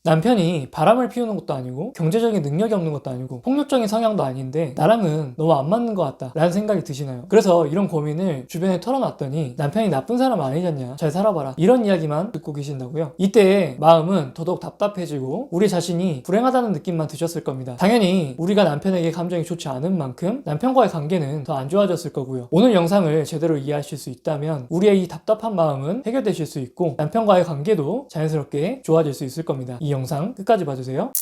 남편이 바람을 피우는 것도 아니고 경제적인 능력이 없는 것도 아니고 폭력적인 성향도 아닌데 나랑은 너무 안 맞는 것 같다 라는 생각이 드시나요? 그래서 이런 고민을 주변에 털어놨더니 남편이 나쁜 사람 아니잖냐, 잘 살아봐라, 이런 이야기만 듣고 계신다고요? 이때 마음은 더더욱 답답해지고 우리 자신이 불행하다는 느낌만 드셨을 겁니다. 당연히 우리가 남편에게 감정이 좋지 않은 만큼 남편과의 관계는 더 안 좋아졌을 거고요. 오늘 영상을 제대로 이해하실 수 있다면 우리의 이 답답한 마음은 해결되실 수 있고 남편과의 관계도 자연스럽게 좋아질 수 있을 겁니다. 이 영상 끝까지 봐주세요.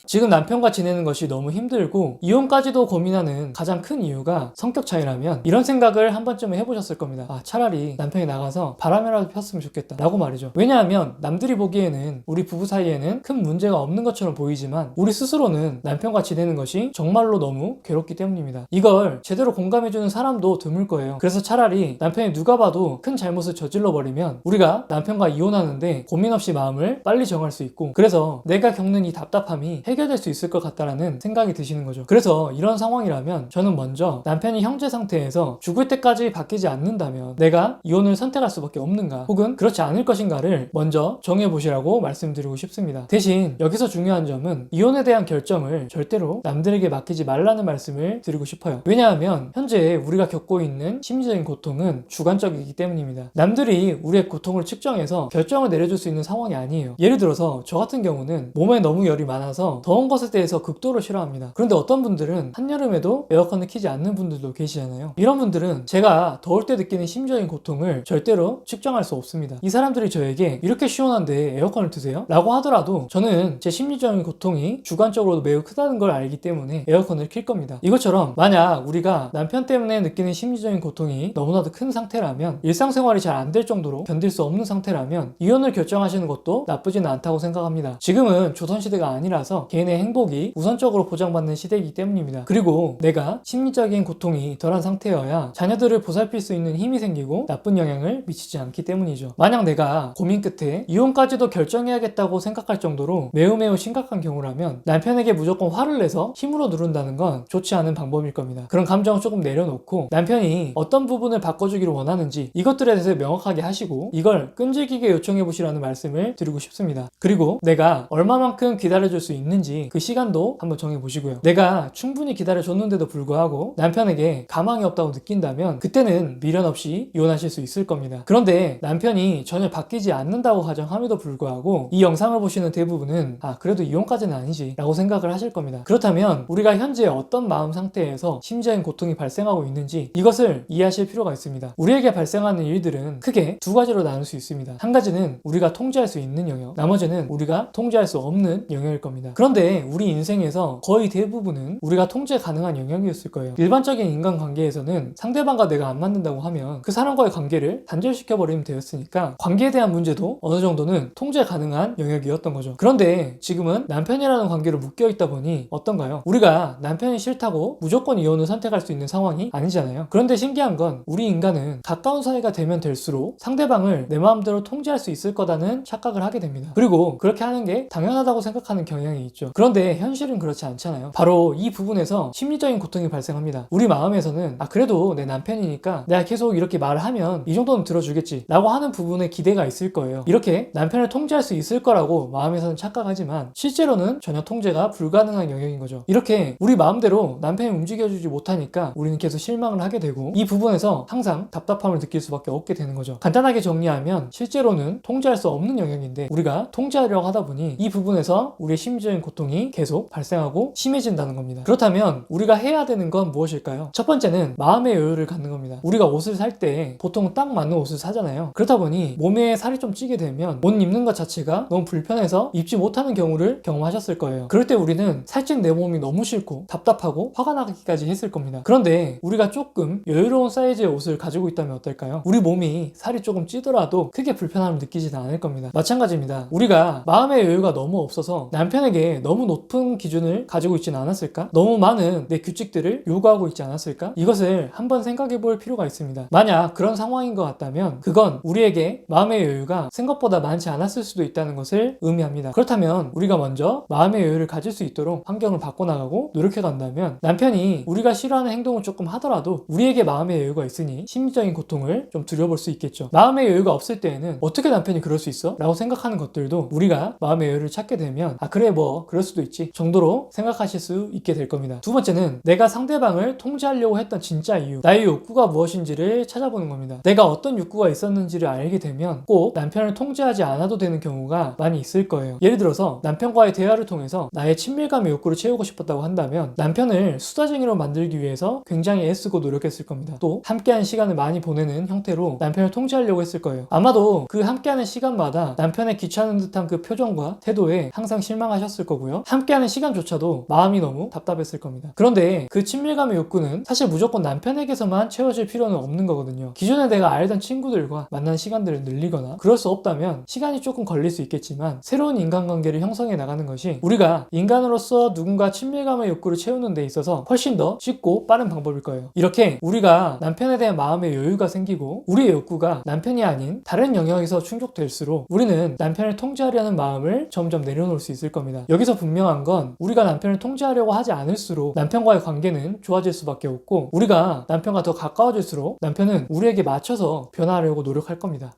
지금 남편과 지내는 것이 너무 힘들고 이혼까지도 고민하는 가장 큰 이유가 성격 차이라면 이런 생각을 한 번쯤은 해보셨을 겁니다. 차라리 남편이 나가서 바람이라도 폈으면 좋겠다 라고 말이죠. 왜냐하면 남들이 보기에는 우리 부부 사이에는 큰 문제가 없는 것처럼 보이지만 우리 스스로는 남편과 지내는 것이 정말로 너무 괴롭기 때문입니다. 이걸 제대로 공감해주는 사람도 드물 거예요. 그래서 차라리 남편이 누가 봐도 큰 잘못을 저질러버리면 우리가 남편과 이혼하는데 고민 없이 마음을 빨리 정할 수 있고, 그래서 내가 겪는 이 답답함이 해결될 수 있을 것 같다라는 생각이 드시는 거죠. 그래서 이런 상황이라면 저는 먼저 남편이 형제 상태에서 죽을 때까지 바뀌지 않는다면 내가 이혼을 선택할 수밖에 없는가, 혹은 그렇지 않을 것인가를 먼저 정해보시라고 말씀드리고 싶습니다. 대신 여기서 중요한 점은 이혼에 대한 결정을 절대로 남들에게 맡기지 말라는 말씀을 드리고 싶어요. 왜냐하면 현재 우리가 겪고 있는 심리적인 고통은 주관적이기 때문입니다. 남들이 우리의 고통을 측정해서 결정을 내려줄 수 있는 상황이 아니에요. 예를 들어서 저 같은 경우는 몸에 너무 열이 많아서 더운 것에 대해서 극도로 싫어합니다. 그런데 어떤 분들은 한여름에도 에어컨을 켜지 않는 분들도 계시잖아요. 이런 분들은 제가 더울 때 느끼는 심리적인 고통을 절대로 측정할 수 없습니다. 이 사람들이 저에게 이렇게 시원한데 에어컨을 드세요? 라고 하더라도 저는 제 심리적인 고통이 주관적으로도 매우 크다는 걸 알기 때문에 에어컨을 킬 겁니다. 이것처럼 만약 우리가 남편 때문에 느끼는 심리적인 고통이 너무나도 큰 상태라면, 일상생활이 잘 안 될 정도로 견딜 수 없는 상태라면 이혼을 결정하시는 것도 나쁘지는 않다고 생각합니다. 지금은 조선시대가 아니라서 개인의 행복이 우선적으로 보장받는 시대이기 때문입니다. 그리고 내가 심리적인 고통이 덜한 상태여야 자녀들을 보살필 수 있는 힘이 생기고 나쁜 영향을 미치지 않기 때문이죠. 만약 내가 고민 끝에 이혼까지도 결정해야겠다고 생각할 정도로 매우 심각한 경우라면 남편에게 무조건 화를 내서 힘으로 누른다는 건 좋지 않은 방법일 겁니다. 그런 감정을 조금 내려놓고 남편이 어떤 부분을 바꿔주기를 원하는지 이것들에 대해서 명확하게 하시고 이걸 끈질기게 요청해 보시라는 말씀을 드리고 싶습니다. 그리고 내가 얼마만큼 기다려줄 수 있는지 그 시간도 한번 정해보시고요. 내가 충분히 기다려줬는데도 불구하고 남편에게 가망이 없다고 느낀다면 그때는 미련 없이 이혼하실 수 있을 겁니다. 그런데 남편이 전혀 바뀌지 않는다고 가정함에도 불구하고 이 영상을 보시는 대부분은 그래도 이혼까지는 아니지 라고 생각을 하실 겁니다. 그렇다면 우리가 현재 어떤 마음 상태에서 심리적인 고통이 발생하고 있는지 이것을 이해하실 필요가 있습니다. 우리에게 발생하는 일들은 크게 두 가지로 나눌 수 있습니다. 한 가지는 우리가 통제할 수 있는 영역, 나머지는 우리가 통제할 수 없는 영역일 겁니다. 그런데 우리 인생에서 거의 대부분은 우리가 통제 가능한 영역이었을 거예요. 일반적인 인간관계에서는 상대방과 내가 안 맞는다고 하면 그 사람과의 관계를 단절시켜버리면 되었으니까 관계에 대한 문제도 어느 정도는 통제 가능한 영역이었던 거죠. 그런데 지금은 남편이라는 관계로 묶여있다 보니 어떤가요? 우리가 남편이 싫다고 무조건 이혼을 선택할 수 있는 상황이 아니잖아요. 그런데 신기한 건 우리 인간은 가까운 사이가 되면 될수록 상대방을 내 마음대로 통제할 수 있을 거라는 착각을 하게 됩니다. 그리고 그렇게 하는 게 당연하다고 생각하는 경향이 있죠. 그런데 현실은 그렇지 않잖아요. 바로 이 부분에서 심리적인 고통이 발생합니다. 우리 마음에서는 그래도 내 남편이니까 내가 계속 이렇게 말을 하면 이 정도는 들어주겠지 라고 하는 부분에 기대가 있을 거예요. 이렇게 남편을 통제할 수 있을 거라고 마음에서는 착각하지만 실제로는 전혀 통제가 불가능한 영역인 거죠. 이렇게 우리 마음대로 남편이 움직여주지 못하니까 우리는 계속 실망을 하게 되고 이 부분에서 항상 답답함을 느낄 수밖에 없게 되는 거죠. 간단하게 정리하면 실제로는 통제할 수 없는 영역인데 우리가 통제하려고 하다 보니 이 부분에서 우리의 심리적인 고통이 계속 발생하고 심해진다는 겁니다. 그렇다면 우리가 해야 되는 건 무엇일까요? 첫 번째는 마음의 여유를 갖는 겁니다. 우리가 옷을 살 때 보통 딱 맞는 옷을 사잖아요. 그렇다 보니 몸에 살이 좀 찌게 되면 옷 입는 것 자체가 너무 불편해서 입지 못하는 경우를 경험하셨을 거예요. 그럴 때 우리는 살찐 내 몸이 너무 싫고 답답하고 화가 나기까지 했을 겁니다. 그런데 우리가 조금 여유로운 사이즈의 옷을 가지고 있다면 어떨까요? 우리 몸이 살이 조금 찌더라도 크게 불편함을 느끼지는 않을 겁니다. 마찬가지입니다. 우리가 마음의 여유가 너무 없어서 남편에게 너무 높은 기준을 가지고 있지는 않았을까? 너무 많은 내 규칙들을 요구하고 있지 않았을까? 이것을 한번 생각해 볼 필요가 있습니다. 만약 그런 상황인 것 같다면 그건 우리에게 마음의 여유가 생각보다 많지 않았을 수도 있다는 것을 의미합니다. 그렇다면 우리가 먼저 마음의 여유를 가질 수 있도록 환경을 바꿔나가고 노력해 간다면 남편이 우리가 싫어하는 행동을 조금 하더라도 우리에게 마음의 여유가 있으니 심리적인 고통을 좀 줄여볼 수 있겠죠. 마음의 여유가 없을 때에는 어떻게 남편이 그럴 수 있어? 라고 생각하는 것들도 우리가 마음의 여유를 찾게 되면 아 그래 뭐 그럴 수도 있지 정도로 생각하실 수 있게 될 겁니다. 두 번째는 내가 상대방을 통제하려고 했던 진짜 이유, 나의 욕구가 무엇인지를 찾아보는 겁니다. 내가 어떤 욕구가 있었는지를 알게 되면 꼭 남편을 통제하지 않아도 되는 경우가 많이 있을 거예요. 예를 들어서 남편과의 대화를 통해서 나의 친밀감의 욕구를 채우고 싶었다고 한다면 남편을 수다쟁이로 만들기 위해서 굉장히 애쓰고 노력했을 겁니다. 또 함께하는 시간을 많이 보내는 형태로 남편을 통제하려고 했을 거예요. 아마도 그 함께하는 시간마다 남편의 귀찮은 듯한 그 표정과 태도에 항상 실망하셨을 거고요. 함께하는 시간조차도 마음이 너무 답답했을 겁니다. 그런데 그 친밀감의 욕구는 사실 무조건 남편에게서만 채워질 필요는 없는 거거든요. 기존에 내가 알던 친구들과 만난 시간들을 늘리거나 그럴 수 없다면 시간이 조금 걸릴 수 있겠지만 새로운 인간관계를 형성해 나가는 것이 우리가 인간으로서 누군가 친밀감의 욕구를 채우는 데 있어서 훨씬 더 쉽고 빠른 방법일 거예요. 이렇게 우리가 남편에 대한 마음의 여유가 생기고 우리의 욕구가 남편이 아닌 다른 영역에서 충족될수록 우리는 남편을 통제하려는 마음을 점점 내려놓을 수 있을 겁니다. 여기서 분명한 건 우리가 남편을 통제하려고 하지 않을수록 남편과의 관계는 좋아질 수밖에 없고 우리가 남편과 더 가까워질수록 남편은 우리에게 맞춰서 변화하려고 노력할 겁니다.